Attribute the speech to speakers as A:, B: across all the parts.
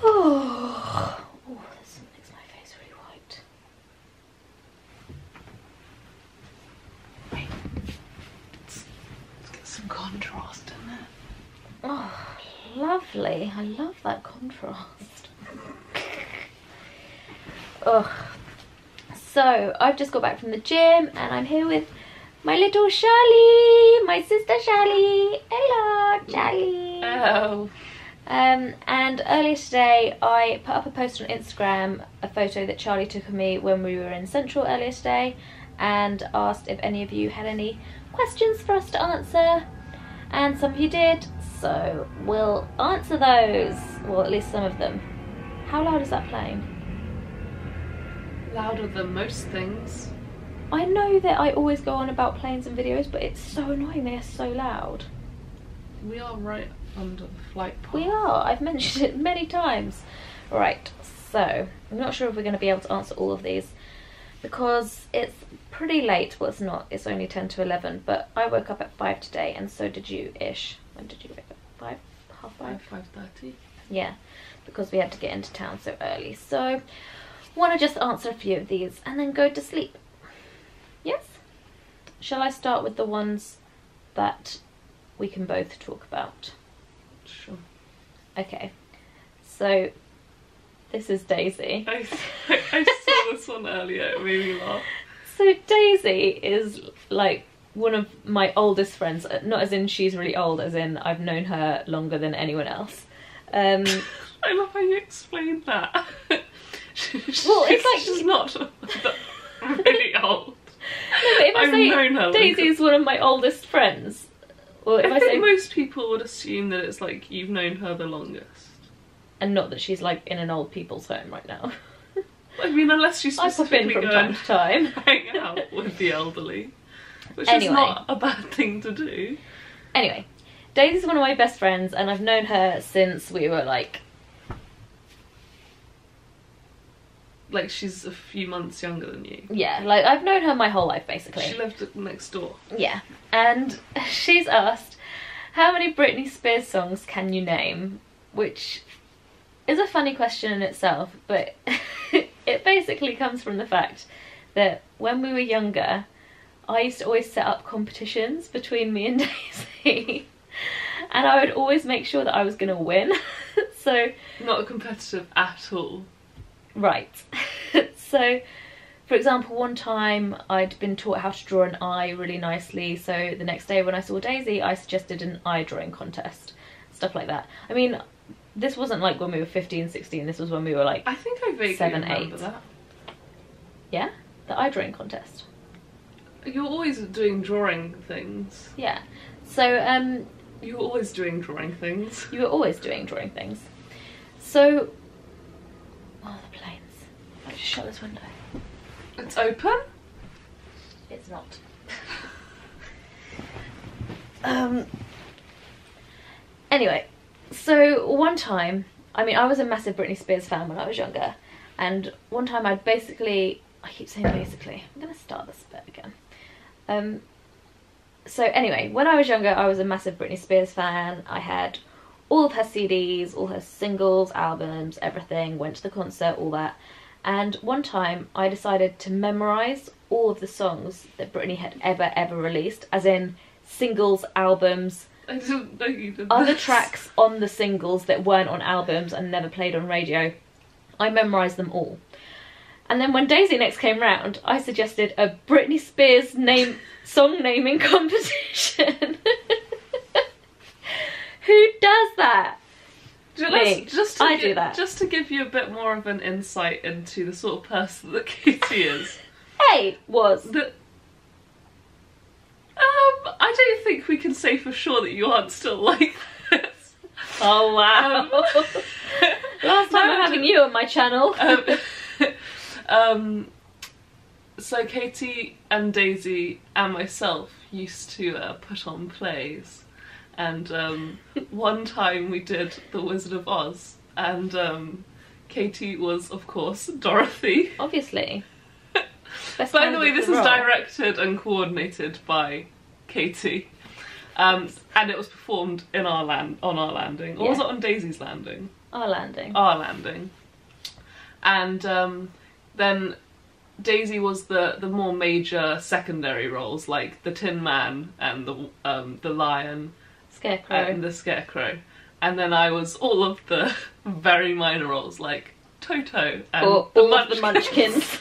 A: Oh, this makes my face really white.
B: Let's get some contrast in there.
A: Oh, lovely. I love that contrast. Ugh. So, I've just got back from the gym and I'm here with my little Charlie, my sister Charlie. Hello, Charlie.
B: Oh.
A: And earlier today I put up a post on Instagram, a photo that Charlie took of me when we were in Central earlier today, and asked if any of you had any questions for us to answer, and some of you did, so we'll answer those, well at least some of them. How loud is that playing?
B: Louder than most things.
A: I know that I always go on about planes and videos, but it's so annoying, they are so loud.
B: We are right under the flight path.
A: We are, I've mentioned it many times. Right, so I'm not sure if we're going to be able to answer all of these because it's pretty late. Well, it's not, it's only 10 to 11, but I woke up at 5 today and so did you-ish. When did you wake up? 5? Half 5?
B: 5:30.
A: Yeah, because we had to get into town so early. So want to just answer a few of these and then go to sleep. Yes? Shall I start with the ones that we can both talk about?
B: Sure.
A: Okay, so this is Daisy.
B: I saw this one earlier, it made me laugh.
A: So Daisy is like one of my oldest friends, not as in she's really old, as in I've known her longer than anyone else.
B: I love how you explained that.
A: Well, it's like
B: she's not really old.
A: No, but if I say Daisy's one of my oldest friends, or if I
B: think
A: say
B: most people would assume that it's like you've known her the longest.
A: And not that she's like in an old people's home right now.
B: I mean, unless you specifically
A: I pop in from time to time.
B: hang out with the elderly, which
A: Anyway.
B: is not a bad thing to do.
A: Anyway, Daisy's one of my best friends and I've known her since we were like
B: she's a few months younger than you.
A: yeah, like I've known her my whole life basically.
B: She lived next door.
A: Yeah, and she's asked, how many Britney Spears songs can you name? Which is a funny question in itself, but it basically comes from the fact that when we were younger, I used to always set up competitions between me and Daisy, and I would always make sure that I was going to win. So
B: Not competitive at all.
A: right. So for example, one time I'd been taught how to draw an eye really nicely, so the next day when I saw Daisy I suggested an eye drawing contest, stuff like that. I mean, this wasn't like when we were 15, 16, this was when we were like
B: I think I vaguely
A: 7,
B: remember
A: 8.
B: that.
A: Yeah? The eye drawing contest.
B: You're always doing drawing things.
A: Yeah. So
B: You're always doing drawing things.
A: you were always doing drawing things. So oh, the planes. I'll just shut this window.
B: It's open?
A: It's not. Anyway, so one time, I mean I was a massive Britney Spears fan when I was younger, and one time I keep saying basically, I'm gonna start this bit again. So anyway, when I was younger I was a massive Britney Spears fan. I had all of her CDs, all her singles, albums, everything, went to the concert, all that. And one time I decided to memorise all of the songs that Britney had ever released, as in singles, albums,
B: I didn't know you did
A: other
B: this.
A: tracks on the singles that weren't on albums and never played on radio. I memorised them all. And then when Daisy next came round, I suggested a Britney Spears song naming competition. Who does that? Me. I do that.
B: Just to give you a bit more of an insight into the sort of person that Katie is.
A: Hey, was.
B: I don't think we can say for sure that you aren't still like this.
A: Oh wow. Last time I'm having you on my channel.
B: So Katie and Daisy and myself used to put on plays, and one time we did The Wizard of Oz, and Katie was of course Dorothy.
A: Obviously.
B: By the way, this is directed and coordinated by Katie. And it was performed in on our landing. Or was it on Daisy's landing?
A: Our landing.
B: Our landing. And then Daisy was the more major secondary roles, like the Tin Man and the Lion.
A: Scarecrow.
B: And the Scarecrow. And then I was all of the very minor roles, like Toto and
A: all of the Munchkins.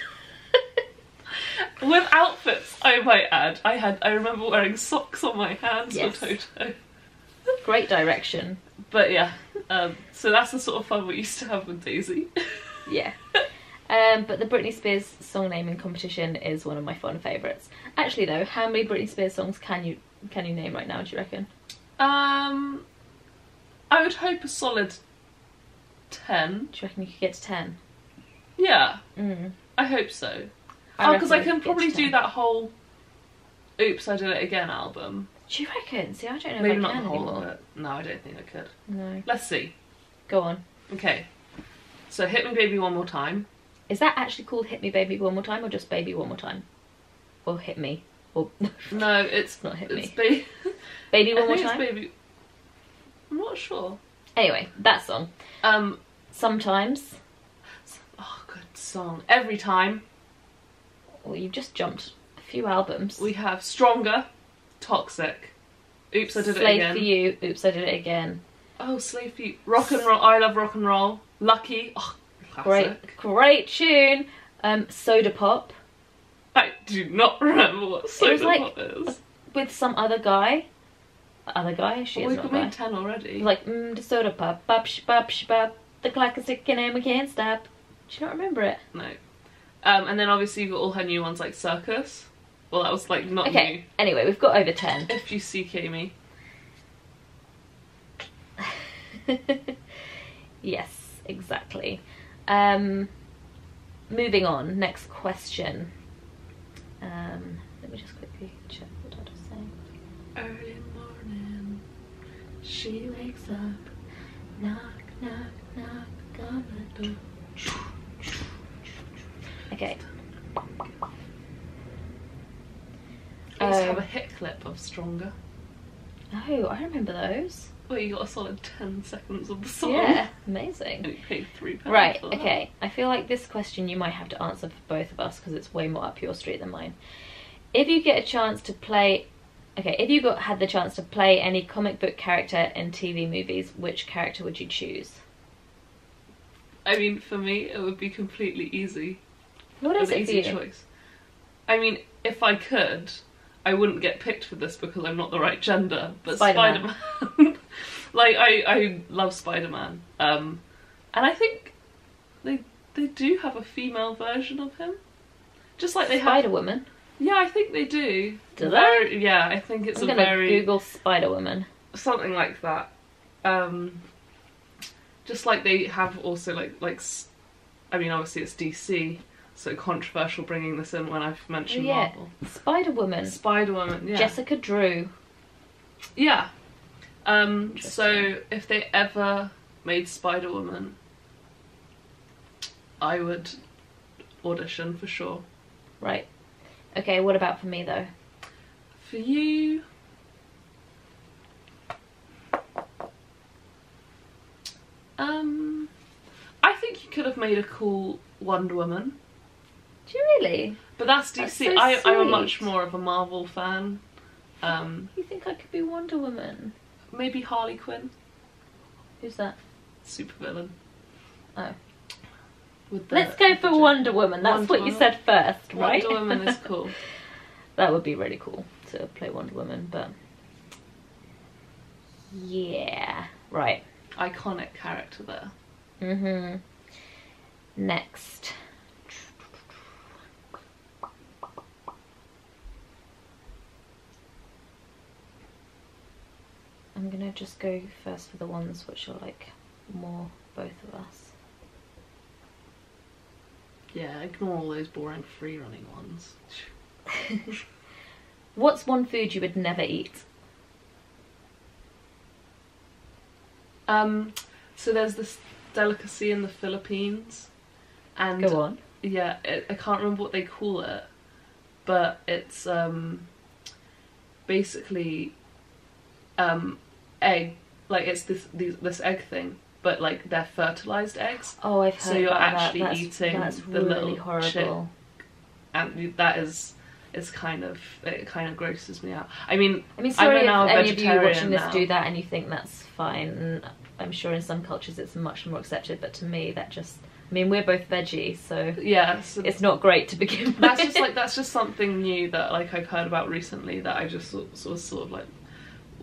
B: With outfits, I might add. I remember wearing socks on my hands for Toto.
A: Great direction.
B: But yeah, so that's the sort of fun we used to have with Daisy.
A: Yeah. But the Britney Spears song naming competition is one of my fun favourites. Actually though, how many Britney Spears songs can you name right now, do you reckon?
B: I would hope a solid 10.
A: Do you reckon you could get to 10?
B: Yeah. I hope so. Because I can probably do that whole Oops, I Did It Again album.
A: Do you reckon? See, I don't know
B: Maybe
A: if I
B: not
A: can
B: the whole
A: anymore.
B: of it. No, I don't think I could.
A: No.
B: Let's see.
A: Go on.
B: Okay. So Hit Me Baby One More Time.
A: Is that actually called Hit Me Baby One More Time or just Baby One More Time? Or Hit Me? Or
B: no, it's
A: not Hit
B: it's
A: Me. Baby One More Time?
B: Baby. I'm not sure.
A: Anyway, that song. Sometimes.
B: Oh, good song. Every Time.
A: Well, you've just jumped a few albums.
B: We have Stronger, Toxic, Oops, I Did It Again.
A: Slave for You, Oops, I Did It Again.
B: Oh, Slave for You. Rock and Roll, I Love Rock and Roll. Lucky. Oh, classic.
A: Great tune. Soda Pop.
B: I do not remember what Soda Pop is.
A: With some other guy. She is
B: We've
A: not a guy.
B: made 10 already.
A: Like, the Soda Pop. Bop, sh, bop. The clock is ticking and we can't stop. Do you not remember it?
B: No. And then obviously you've got all her new ones like Circus. Well, that was like not new.
A: Okay, anyway, we've got over 10.
B: If you CK me.
A: Yes, exactly. Moving on, next question. Let me just quickly check what I was saying.
B: Early morning, she wakes up.
A: Knock, knock, knock on the door. Okay.
B: I used to have a hit clip of Stronger.
A: Oh, I remember those.
B: Where you got a solid 10 seconds of the song.
A: Yeah, amazing.
B: And you paid £3
A: Right,
B: for that.
A: okay. I feel like this question you might have to answer for both of us because it's way more up your street than mine. If you get a chance to play... Okay, if you had the chance to play any comic book character in TV movies, which character would you choose?
B: I mean, for me, it would be completely easy.
A: What is
B: An
A: it for
B: easy
A: you?
B: choice. I mean, if I could, I wouldn't get picked for this because I'm not the right gender, but
A: Spider-Man.
B: Spider-Man. Like, I love Spider-Man. And I think they do have a female version of him. Just like they have...
A: Spider-Woman?
B: Yeah, I think they do.
A: Do they?
B: Yeah, I think it's
A: I'm
B: a
A: gonna
B: very...
A: Google Spider-Woman.
B: Something like that. Just like they have also I mean, obviously it's DC, so controversial bringing this in when I've mentioned Marvel.
A: Spider-Woman.
B: Spider-Woman, yeah.
A: Jessica Drew.
B: Yeah. So if they ever made Spider-Woman, I would audition for sure.
A: Right. Okay, what about for me though?
B: For you... I think you could have made a cool Wonder Woman.
A: Do you really?
B: But that's DC.
A: That's so
B: I'm a
A: sweet.
B: much more of a Marvel fan.
A: You think I could be Wonder Woman?
B: Maybe Harley Quinn,
A: Who's that?
B: supervillain.
A: Oh.
B: Let's
A: go for Wonder Woman. That's
B: Wonder
A: what you
B: Woman.
A: said first, right?
B: Wonder Woman is cool.
A: That would be really cool to play Wonder Woman, but... Yeah. Right.
B: Iconic character there.
A: Mm-hmm. Next. I'm gonna just go first for the ones which are like more both of us.
B: Yeah, ignore all those boring free-running ones.
A: What's one food you would never eat?
B: So there's this delicacy in the Philippines, and
A: Go on.
B: yeah, I can't remember what they call it, but it's basically egg, like it's this egg thing, but like they're fertilized eggs.
A: Oh, I've heard
B: so you're
A: about
B: actually
A: that.
B: eating
A: that's
B: the
A: really
B: little
A: horrible.
B: chick, and that is, it kind of grosses me out. I mean,
A: sorry
B: I'm
A: if any of you watching this
B: now.
A: do that and you think that's fine. And I'm sure in some cultures it's much more accepted, but to me that just, I mean, we're both veggie, so
B: yeah, so
A: it's not great to begin with.
B: That's just something new that like I've heard about recently that I just sort of like,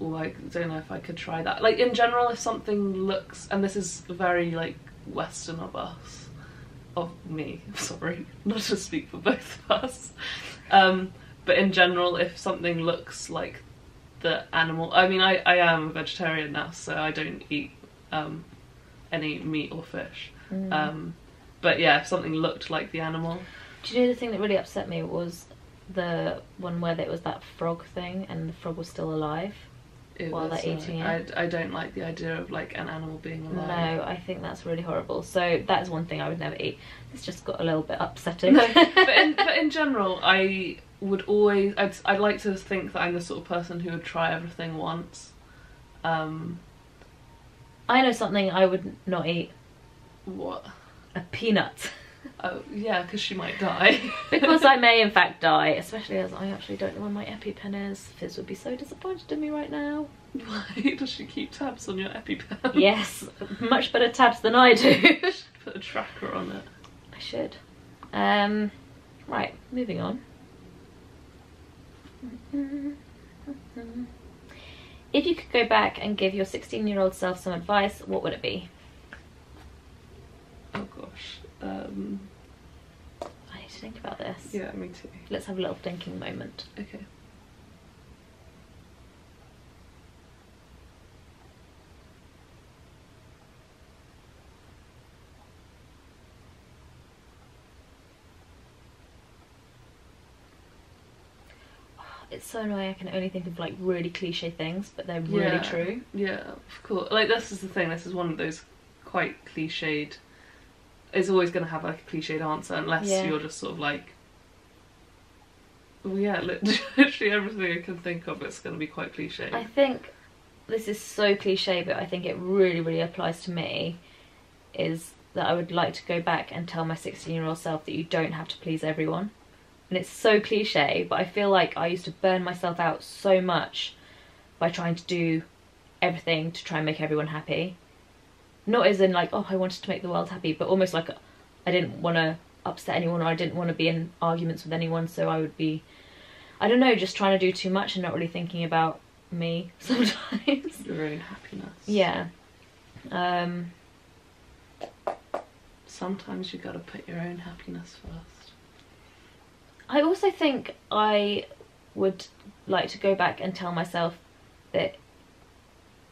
B: oh, I don't know if I could try that. Like in general, if something looks, and this is very like Western of me, sorry, not to speak for both of us, but in general, if something looks like the animal, I mean, I am a vegetarian now, so I don't eat any meat or fish. But yeah, if something looked like the animal.
A: Do you know the thing that really upset me was the one where there was that frog thing and the frog was still alive while they're eating it?
B: I don't like the idea of like an animal being alive.
A: No, I think that's really horrible. So that's one thing I would never eat. It's just got a little bit upsetting.
B: No, but in general, I would always, I'd like to think that I'm the sort of person who would try everything once.
A: I know something I would not eat.
B: What?
A: A peanut.
B: Oh yeah, because she might die.
A: Because I may in fact die, especially as I actually don't know where my EpiPen is. Fizz would be so disappointed in me right now.
B: Why does she keep tabs on your EpiPen?
A: Yes, much better tabs than I do.
B: Put a tracker on it.
A: I should. Right, moving on. If you could go back and give your 16-year-old self some advice, what would it be?
B: Oh gosh.
A: I need to think about this.
B: Yeah, me too.
A: Let's have a little thinking moment.
B: Okay.
A: It's so annoying, I can only think of like really cliche things, but they're really true.
B: Yeah, of course. Like this is the thing, this is one of those quite cliched, it's always going to have like a cliched answer unless you're just sort of like, well, yeah, literally everything I can think of, it's going to be quite cliche.
A: I think this is so cliche, but I think it really, really applies to me, is that I would like to go back and tell my 16-year-old self that you don't have to please everyone. And it's so cliche, but I feel like I used to burn myself out so much by trying to do everything to try and make everyone happy. Not as in like, oh, I wanted to make the world happy, but almost like I didn't want to upset anyone, or I didn't want to be in arguments with anyone, so I would be, I don't know, just trying to do too much and not really thinking about me sometimes.
B: Your own happiness.
A: Yeah.
B: Sometimes you gotta put your own happiness first.
A: I also think I would like to go back and tell myself that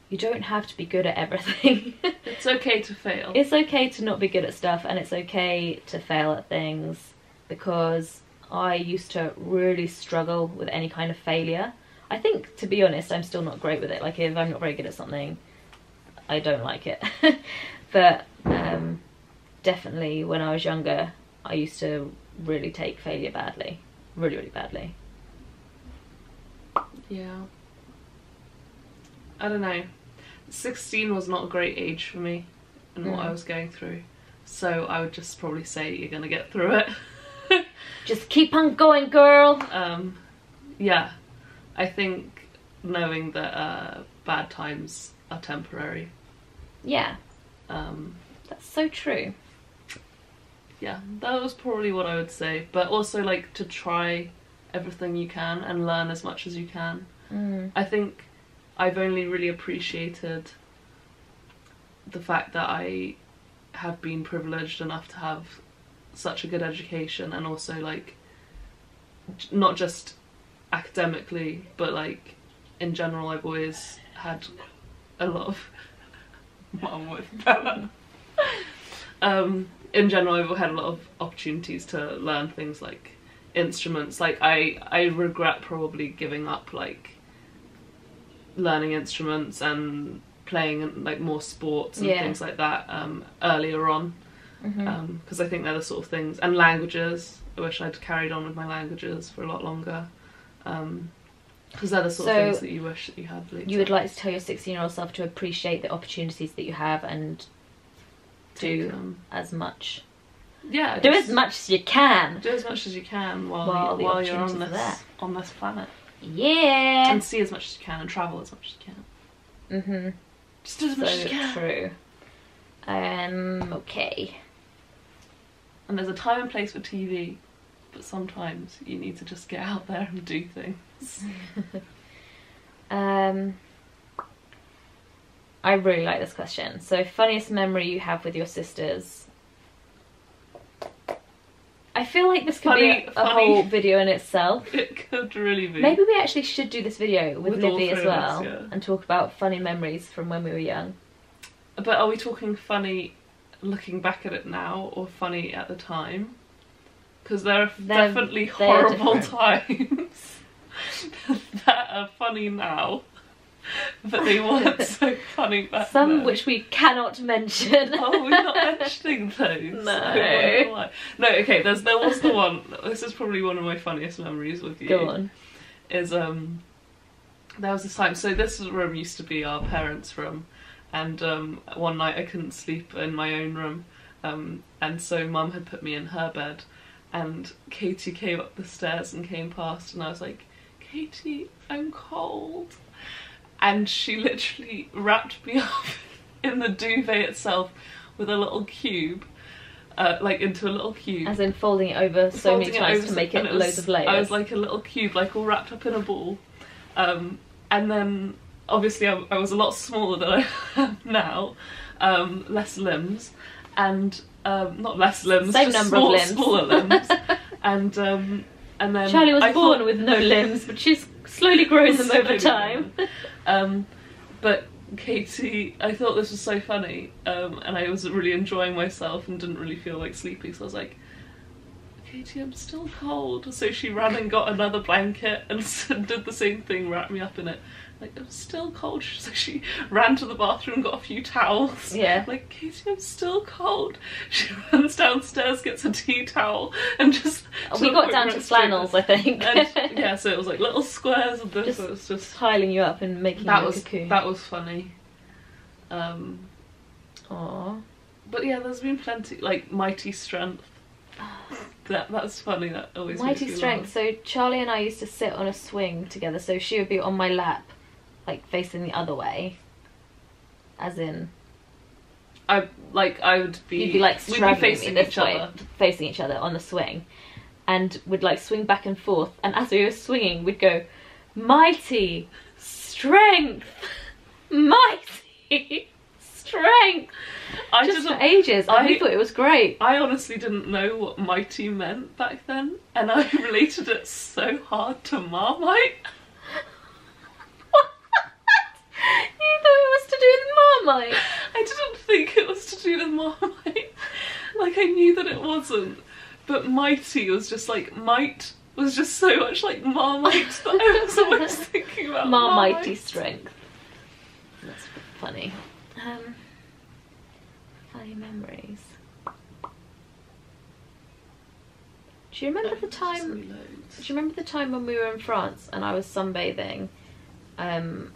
A: you don't have to be good at everything.
B: It's okay to fail.
A: It's okay to not be good at stuff, and it's okay to fail at things, because I used to really struggle with any kind of failure. I think, to be honest, I'm still not great with it. Like, if I'm not very good at something, I don't like it. But definitely when I was younger, I used to really take failure badly. Really, really badly.
B: Yeah. I don't know. 16 was not a great age for me and what I was going through. So I would just probably say you're gonna get through it.
A: Just keep on going, girl.
B: Yeah. I think knowing that bad times are temporary.
A: Yeah. That's so true.
B: Yeah, that was probably what I would say. But also, like, to try everything you can and learn as much as you can. I think I've only really appreciated the fact that I have been privileged enough to have such a good education, and also, like, not just academically, but, like, in general, I've always had a lot of... Mum with Bella. In general, I've had a lot of opportunities to learn things like instruments. Like, I regret probably giving up, like, learning instruments and playing like more sports and things like that earlier on, because I think they're the sort of things, and languages. I wish I'd carried on with my languages for a lot longer. Because they're the sort of things that you wish that you had later.
A: You would like to tell your 16-year-old self to appreciate the opportunities that you have and do as much.
B: Yeah.
A: Do as much as you can.
B: Do as much as you can while you're on this planet.
A: Yeah.
B: And see as much as you can and travel as much as you can.
A: Mm-hmm.
B: Just do as much as you can.
A: True. Okay.
B: And there's a time and place for TV, but sometimes you need to just get out there and do things.
A: I really like this question. So, funniest memory you have with your sisters? I feel like this could be a whole video in itself.
B: It could really be.
A: Maybe we actually should do this video with Livy as well,
B: yeah.
A: and talk about funny memories from when we were young.
B: But are we talking funny looking back at it now, or funny at the time? Because there are definitely horrible times that are funny now, but they weren't so funny back
A: Some
B: then.
A: which we cannot mention.
B: Oh, we're not mentioning those.
A: No.
B: No, okay, there was the one, this is probably one of my funniest memories with you.
A: Go on.
B: Is, there was this time, so this room used to be our parents' room, and one night I couldn't sleep in my own room, and so Mum had put me in her bed, and Katie came up the stairs and came past, and I was like, Katie, I'm cold. And she literally wrapped me up in the duvet itself with a little cube, like into a little cube.
A: As in folding it over so many times to make it loads of layers.
B: I was like a little cube, like all wrapped up in a ball. And then, obviously, I was a lot smaller than I am now, less limbs, and not less limbs,
A: same
B: just
A: number of limbs.
B: smaller limbs. And then
A: Charlie was born with no limbs, but she's slowly grown them over time.
B: But Katie, I thought this was so funny, and I was really enjoying myself and didn't really feel like sleeping, so I was like, Katie, I'm still cold. So she ran and got another blanket and did the same thing, wrapped me up in it. Like, I'm still cold. So she ran to the bathroom, got a few towels.
A: Yeah.
B: Like, Katie, I'm still cold. She runs downstairs, gets a tea towel, and just...
A: We got down to flannels, I think.
B: And, yeah, so it was like little squares of this. So it was just
A: piling you up and making you a cocoon.
B: That was funny.
A: Aww.
B: But yeah, there's been plenty, like, Mighty Strength. That's funny, that always
A: Mighty
B: makes me
A: Strength.
B: laugh.
A: So Charlie and I used to sit on a swing together, so she would be on my lap, like facing the other way, as in
B: I would be...
A: You'd be like straddling me this way,
B: other.
A: facing each other on the swing, and would like swing back and forth, and as we were swinging we'd go, Mighty Strength, Mighty Strength. Just for ages, and we thought it was great.
B: I honestly didn't know what mighty meant back then, and I related it so hard to Marmite.
A: You thought it was to do with Marmite?
B: I didn't think it was to do with Marmite. Like, I knew that it wasn't, but mighty was just like, might was just so much like Marmite that I was always thinking about
A: Marmite Strength. That's funny. Funny memories. Do you remember the time? Do you remember the time when we were in France and I was sunbathing, and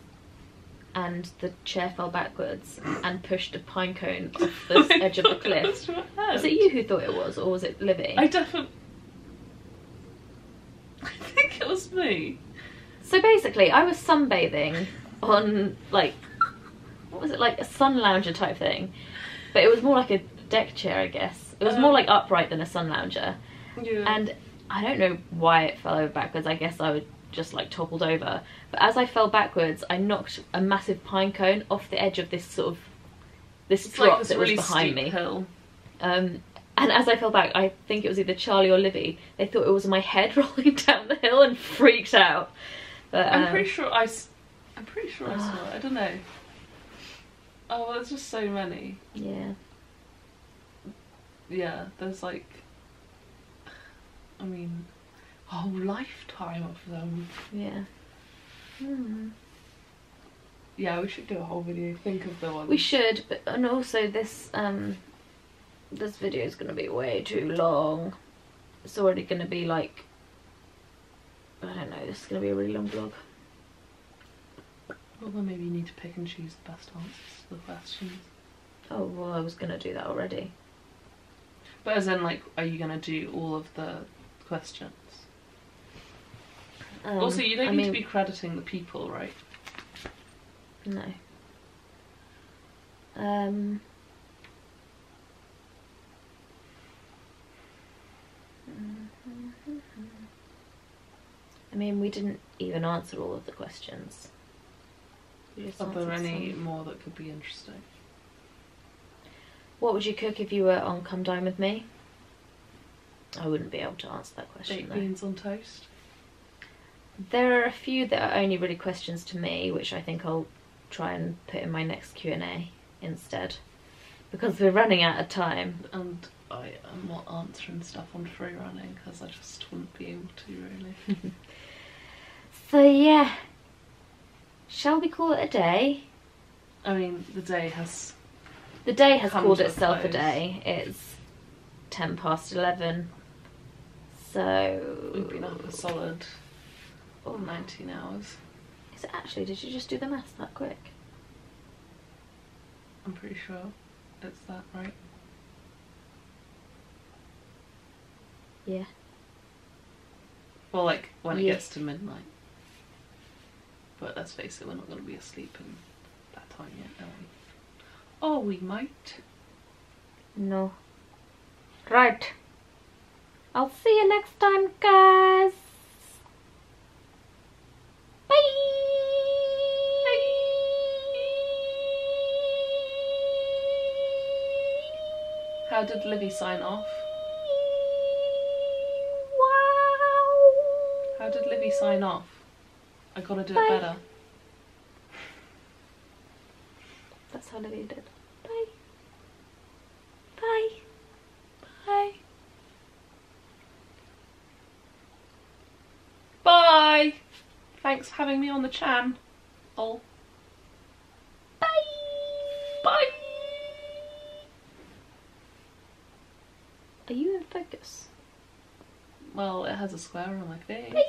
A: the chair fell backwards and pushed a pine cone off the edge of the cliff? Was it you who thought it was, or was it Livy?
B: I think it was me.
A: So basically, I was sunbathing on, like, what was it, like a sun lounger type thing, but it was more like a deck chair, I guess. It was more like upright than a sun lounger.
B: Yeah.
A: And I don't know why it fell over backwards. I guess I would just like toppled over. But as I fell backwards, I knocked a massive pine cone off the edge of this sort of drop that was behind me.
B: Hill.
A: And as I fell back, I think it was either Charlie or Livy. They thought it was my head rolling down the hill and freaked out. But
B: I'm pretty sure I saw it. I don't know. Oh, well, there's just so many.
A: Yeah.
B: Yeah, there's like, I mean, a whole lifetime of them.
A: Yeah.
B: Yeah, we should do a whole video. Think of the ones.
A: We should, but and also this this video is going to be way too long. It's already going to be like, I don't know, this is going to be a really long vlog.
B: Well, then maybe you need to pick and choose the best answers to the questions.
A: Oh, well, I was going to do that already.
B: But as in, like, are you going to do all of the questions? Also, you don't need to be crediting the people, right?
A: No. I mean, we didn't even answer all of the questions.
B: Are there any more that could be interesting?
A: What would you cook if you were on Come Dine With Me? I wouldn't be able to answer that question.
B: Baked beans on toast?
A: There are a few that are only really questions to me, which I think I'll try and put in my next Q&A instead. Because we're running out of time.
B: And I am not answering stuff on free running because I just wouldn't be able to, really.
A: So yeah. Shall we call it a day?
B: I mean, the day has
A: called itself a day. It's 11:10. So
B: we've been up a solid 19 hours.
A: Is it actually? Did you just do the maths that quick?
B: I'm pretty sure it's that, right?
A: Yeah.
B: Well, like, when it gets to midnight. But let's face it, we're not going to be asleep in that time yet, are we? Oh, we might.
A: No. Right. I'll see you next time, guys. Bye.
B: How did Livy sign off?
A: Wow.
B: How did Livy sign off? I gotta do it better.
A: That's how Livy did. Bye. Bye. Bye.
B: Bye! Thanks for having me on the chan. Oh.
A: Bye.
B: Bye!
A: Are you in focus?
B: Well, it has a square on my face.
A: Bye.